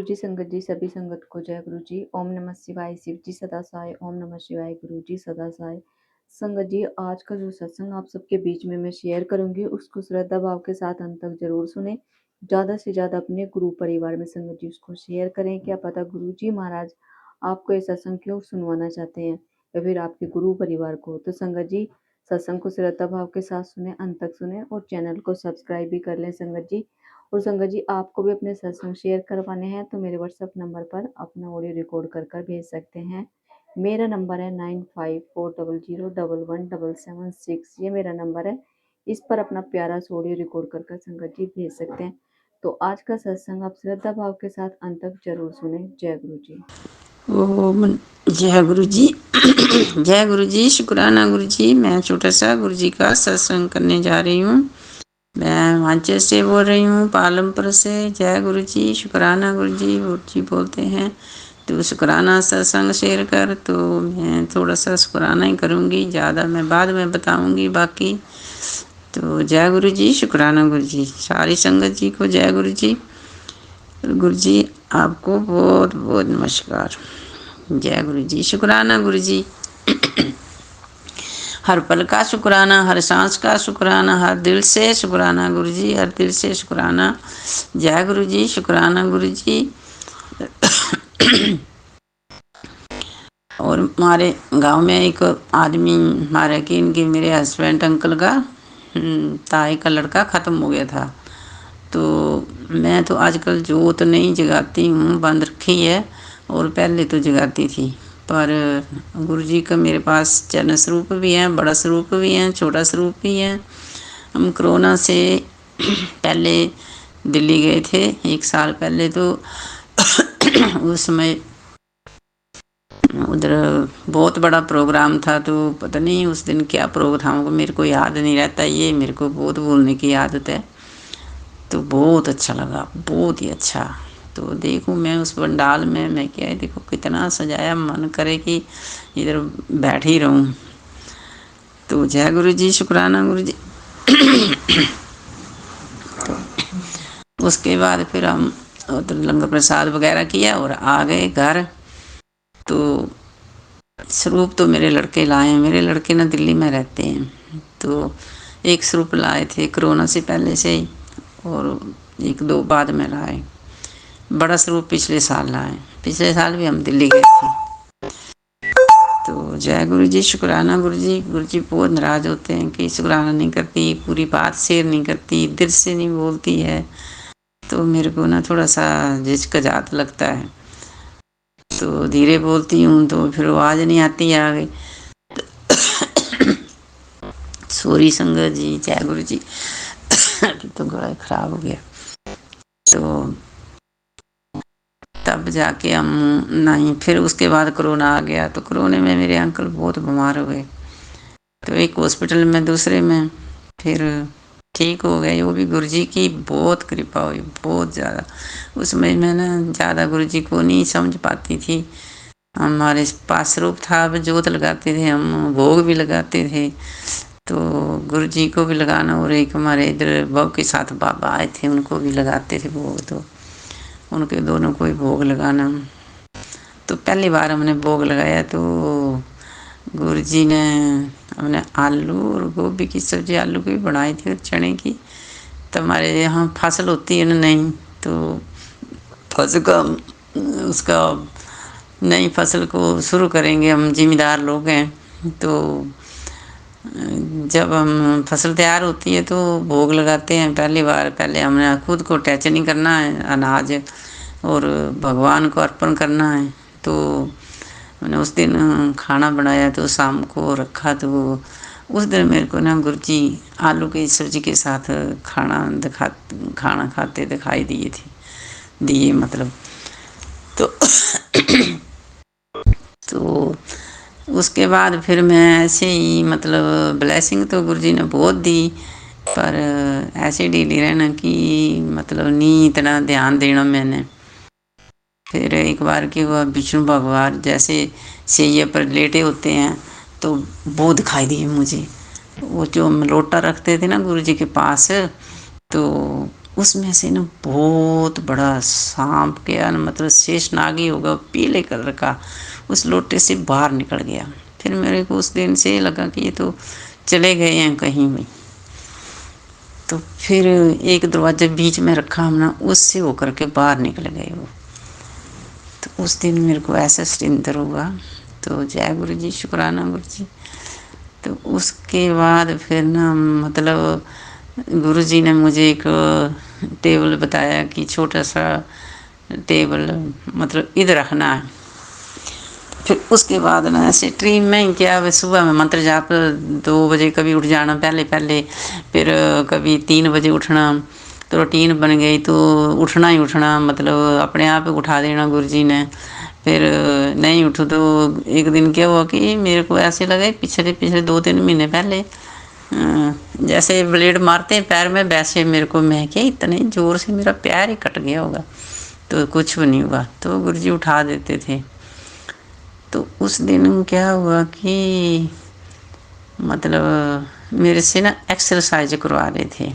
गुरु जी। संगत जी, सभी संगत को जय गुरु जी। ओम नमः शिवाय। शिव जी सदा सहाय। ओम नमः शिवाय। गुरु जी सदा सहाय। संगत जी, आज का जो सत्संग आप सबके बीच में मैं शेयर करूंगी, उसको श्रद्धा भाव के साथ अंत तक जरूर सुने। ज्यादा से ज्यादा अपने गुरु परिवार में संगत जी उसको शेयर करें। क्या पता गुरु जी महाराज आपको ये सत्संग क्यों सुनवाना चाहते हैं, या फिर आपके गुरु परिवार को। तो संगत जी, सत्संग को श्रद्धा भाव के साथ सुने, अंत तक सुने और चैनल को सब्सक्राइब भी कर लें संगत जी। और संगत जी, आपको भी अपने सत्संग शेयर करवाने हैं तो मेरे व्हाट्सएप नंबर पर अपना ऑडियो रिकॉर्ड कर कर भेज सकते हैं। मेरा नंबर है 9540011776। ये मेरा नंबर है, इस पर अपना प्यारा सा ऑडियो रिकॉर्ड कर कर संगत जी भेज सकते हैं। तो आज का सत्संग आप श्रद्धा भाव के साथ अंत तक जरूर सुने। जय गुरु जी। ओम जय गुरु जी। जय गुरु जी। शुक्राना गुरु जी। मैं छोटा सा गुरु जी का सत्संग करने जा रही हूँ। मैं वांचे से बोल रही हूँ, पालमपुर से। जय गुरु जी। शुक्राना गुरु जी। गुरु जी बोलते हैं तो शुक्राना सत्संग शेयर कर, तो मैं थोड़ा सा शुक्राना ही करूँगी, ज़्यादा मैं बाद में बताऊँगी बाकी। तो जय गुरु जी। शुक्राना गुरु जी। सारी संगत जी को जय गुरु जी। गुरु जी आपको बहुत बहुत नमस्कार। जय गुरु जी। शुक्राना गुरु जी। हर पल का शुक्राना, हर सांस का शुक्राना, हर दिल से शुक्राना गुरु जी, हर दिल से शुक्राना। जय गुरु जी। शुक्राना गुरु जी। और हमारे गांव में एक आदमी मारा कि इनके मेरे हस्बैंड अंकल का ताई का लड़का ख़त्म हो गया था। तो मैं तो आजकल जोत नहीं जगाती हूँ, बंद रखी है, और पहले तो जगाती थी। पर गुरु जी का मेरे पास चरण स्वरूप भी है, बड़ा स्वरूप भी है, छोटा स्वरूप भी है। हम कोरोना से पहले दिल्ली गए थे 1 साल पहले। तो उस समय उधर बहुत बड़ा प्रोग्राम था, तो पता नहीं उस दिन क्या प्रोग्राम को मेरे को याद नहीं रहता। ये मेरे को बहुत भूलने की आदत है। तो बहुत अच्छा लगा, बहुत ही अच्छा। तो देखूं मैं उस पंडाल में, मैं क्या है, देखो कितना सजाया, मन करे कि इधर बैठ ही रहूं। तो जय गुरु जी। शुक्राना गुरु जी। तो उसके बाद फिर हम उधर लंगर प्रसाद वगैरह किया और आ गए घर। तो स्वरूप तो मेरे लड़के लाए हैं, मेरे लड़के ना दिल्ली में रहते हैं। तो एक स्वरूप लाए थे कोरोना से पहले से ही, और 1-2 बाद में लाए। बड़ा स्वरूप पिछले साल लाए, पिछले साल भी हम दिल्ली गए थे। तो जय गुरु जी। शुक्राना गुरु जी। गुरु जी बहुत नाराज होते हैं कि शुक्राना नहीं करती, पूरी बात शेयर नहीं करती, दिल से नहीं बोलती है। तो मेरे को ना थोड़ा सा झिझकझात लगता है, तो धीरे बोलती हूँ तो फिर आवाज़ नहीं आती आगे। सॉरी संगत जी। जय गुरु जी। तो गला खराब हो गया। तो तब जाके हम नहीं, फिर उसके बाद कोरोना आ गया। तो कोरोना में मेरे अंकल बहुत बीमार हो गए, तो एक हॉस्पिटल में, दूसरे में फिर ठीक हो गए। वो भी गुरु जी की बहुत कृपा हुई, बहुत ज़्यादा। उसमें मैं ना ज़्यादा गुरु जी को नहीं समझ पाती थी। हमारे पास रूप था, अब जोत लगाते थे, हम भोग भी लगाते थे। तो गुरु जी को भी लगाना, और एक हमारे इधर बहू के साथ बाबा आए थे, उनको भी लगाते थे भोग। तो उनके दोनों को ही भोग लगाना। तो पहली बार हमने भोग लगाया तो गुरु जी ने हमने आलू और गोभी की सब्जी, आलू की भी बनाई थी और चने की। तो हमारे यहाँ फसल होती है ना, नहीं तो फसल का उसका नई फसल को शुरू करेंगे, हम जिम्मेदार लोग हैं। तो जब हम फसल तैयार होती है तो भोग लगाते हैं। पहली बार पहले हमने खुद को टच नहीं करना है अनाज, और भगवान को अर्पण करना है। तो मैंने उस दिन खाना बनाया, तो शाम को रखा। तो उस दिन मेरे को ना गुरु जी आलू की सब्जी के साथ खाना खाते दिखाई दिए मतलब। तो उसके बाद फिर मैं ऐसे ही मतलब ब्लेसिंग तो गुरु जी ने बहुत दी, पर ऐसे डीली रहना कि मतलब नहीं इतना ध्यान देना मैंने। फिर एक बार की हुआ, विष्णु भगवान जैसे सैया पर लेटे होते हैं, तो वो दिखाई दिए मुझे। वो जो हम लोटा रखते थे ना गुरु जी के पास, तो उसमें से ना बहुत बड़ा सांप क्या मतलब शेषनाग ही होगा पीले कलर का, उस लोटे से बाहर निकल गया। फिर मेरे को उस दिन से लगा कि ये तो चले गए हैं कहीं भी। तो फिर एक दरवाजा बीच में रखा हमने, उससे होकर के बाहर निकल गए वो। तो उस दिन मेरे को ऐसा सरिंदर हुआ। तो जय गुरु जी, शुक्राना गुरु जी। तो उसके बाद फिर ना मतलब गुरु जी ने मुझे एक टेबल बताया कि छोटा सा टेबल मतलब इधर रखना है। फिर उसके बाद ना ऐसे ट्रीम में ही क्या सुबह में मंत्र जाप 2 बजे कभी उठ जाना पहले पहले, फिर कभी 3 बजे उठना। तो रूटीन बन गई, तो उठना ही उठना, मतलब अपने आप ही उठा देना गुरु जी ने। फिर नहीं उठो तो एक दिन क्या हुआ कि मेरे को ऐसे लगा पिछले 2-3 महीने पहले जैसे ब्लेड मारते हैं पैर में, वैसे मेरे को, मैं क्या इतने ज़ोर से मेरा पैर ही कट गया होगा। तो कुछ भी नहीं हुआ, तो गुरु जी उठा देते थे। तो उस दिन क्या हुआ कि मतलब मेरे से ना एक्सरसाइज करवा रहे थे।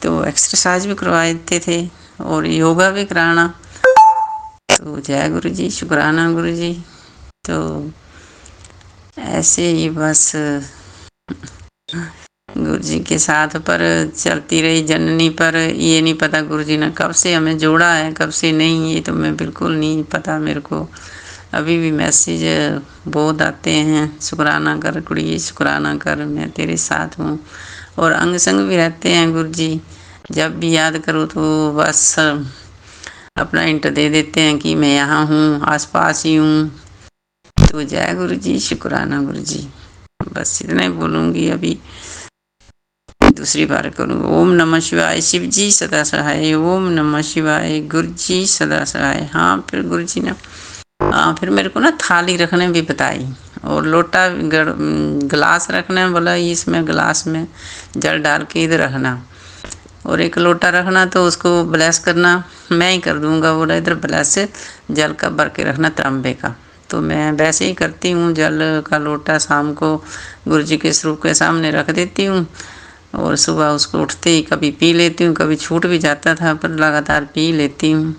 तो एक्सरसाइज भी करवा देते थे और योगा भी कराना। तो जय गुरु जी, शुक्राना गुरु जी। तो ऐसे ही बस गुरु जी के साथ पर चलती रही जननी। पर ये नहीं पता गुरु जी ने कब से हमें जोड़ा है, कब से नहीं, ये तो मैं बिल्कुल नहीं पता मेरे को। अभी भी मैसेज बहुत आते हैं, शुक्राना कर कुड़ी, शुक्राना कर, मैं तेरे साथ हूँ। और अंग संग भी रहते हैं गुरु जी। जब भी याद करो तो बस अपना हिंट दे देते हैं कि मैं यहाँ हूँ, आसपास ही हूँ। तो जय गुरु जी, शुक्राना गुरु जी। बस इतना ही बोलूँगी अभी, दूसरी बार करूँ। ओम नमः शिवाय, शिव जी सदा सहाय। ओम नमः शिवाय, गुरु जी सदा सहाय। हाँ फिर गुरु जी ने फिर मेरे को ना थाली रखने भी बताई, और लोटा गिलास रखने बोला, इसमें गिलास में जल डाल के इधर रखना, और एक लोटा रखना तो उसको ब्लेस करना मैं ही कर दूंगा। बोला इधर ब्लेस जल का भर के रखना तांबे का। तो मैं वैसे ही करती हूँ, जल का लोटा शाम को गुरु जी के स्वरूप के सामने रख देती हूँ, और सुबह उसको उठते ही कभी पी लेती हूँ, कभी छूट भी जाता था पर लगातार पी लेती हूँ।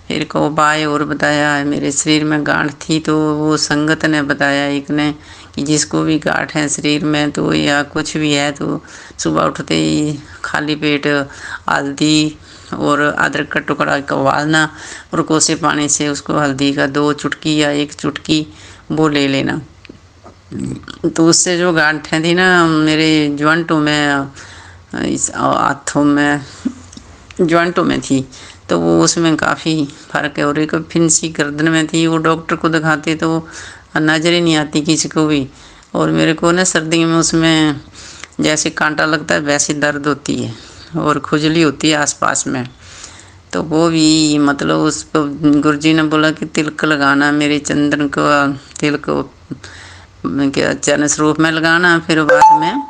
फिर को उपाय और बताया, मेरे शरीर में गांठ थी तो वो संगत ने बताया एक ने कि जिसको भी गांठ है शरीर में तो या कुछ भी है तो सुबह उठते ही खाली पेट हल्दी और अदरक का टुकड़ा उबालना, और कोसे पानी से उसको हल्दी का 2 चुटकी या 1 चुटकी वो ले लेना। तो उससे जो गांठें थी ना मेरे जॉइंटों में, इस हाथों में जॉइंटों में थी, तो वो उसमें काफ़ी फ़र्क है। और एक फिंसी गर्दन में थी, वो डॉक्टर को दिखाते तो नज़र ही नहीं आती किसी को भी। और मेरे को ना सर्दी में उसमें जैसे कांटा लगता है वैसी दर्द होती है, और खुजली होती है आसपास में। तो वो भी मतलब उस पर गुरुजी ने बोला कि तिलक लगाना, मेरे चंदन का तिलक क्या चरण स्वरूप में लगाना, फिर बाद में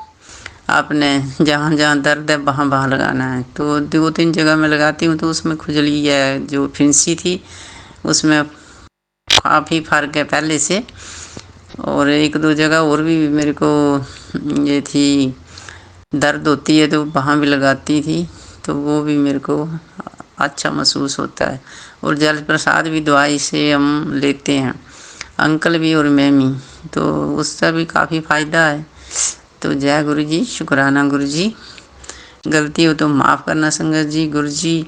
आपने जहाँ जहाँ दर्द है वहाँ वहाँ लगाना है। तो 2-3 जगह मैं लगाती हूँ तो उसमें खुजली है, जो फिंसी थी उसमें काफ़ी फर्क है पहले से। और 1-2 जगह और भी मेरे को ये थी दर्द होती है तो वहाँ भी लगाती थी, तो वो भी मेरे को अच्छा महसूस होता है। और जल प्रसाद भी दवाई से हम लेते हैं, अंकल भी और मैं भी, तो उससे भी काफ़ी फ़ायदा है। तो जय गुरु जी, शुक्राना गुरु जी। गलती हो तो माफ़ करना संगत जी। गुरु जी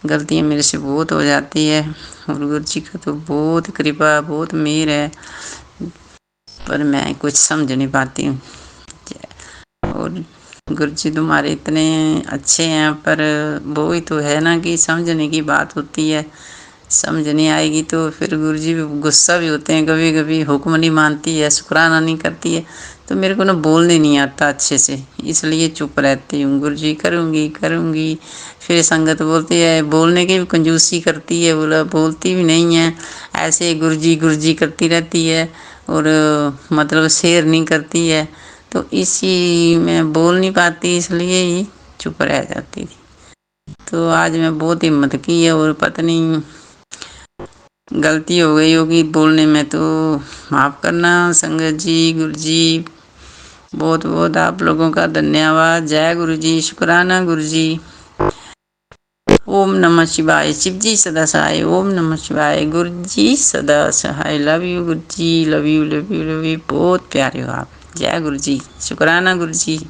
गलतियाँ मेरे से बहुत हो जाती है, और गुरु जी का तो बहुत कृपा, बहुत मेहर है, पर मैं कुछ समझ नहीं पाती हूँ। और गुरु जी तुम्हारे इतने अच्छे हैं, पर वो ही तो है ना कि समझने की बात होती है। समझ नहीं आएगी तो फिर गुरु जी भी गुस्सा भी होते हैं कभी कभी, हुक्म नहीं मानती है, शुक्राना नहीं करती है, तो मेरे को ना बोलने नहीं आता अच्छे से, इसलिए चुप रहती हूँ। गुरु जी करूँगी करूँगी, फिर संगत बोलती है, बोलने की भी कंजूसी करती है, बोला बोलती भी नहीं है, ऐसे गुरु जी करती रहती है, और मतलब शेयर नहीं करती है। तो इसी में बोल नहीं पाती, इसलिए ही चुप रह जाती थी। तो आज मैं बहुत हिम्मत की है, और पता नहीं गलती हो गई होगी बोलने में, तो माफ़ करना संगत जी। गुरु जी बहुत बहुत आप लोगों का धन्यवाद। जय गुरु जी, शुक्राना गुरु जी। ओम नमः शिवाय, शिव जी सदा सहाय। ओम नमः शिवाय, गुरु जी सदा सहाय। Love you guru ji, love you love you love you. बहुत प्यारे हो आप। जय गुरु जी, शुक्राना गुरु जी।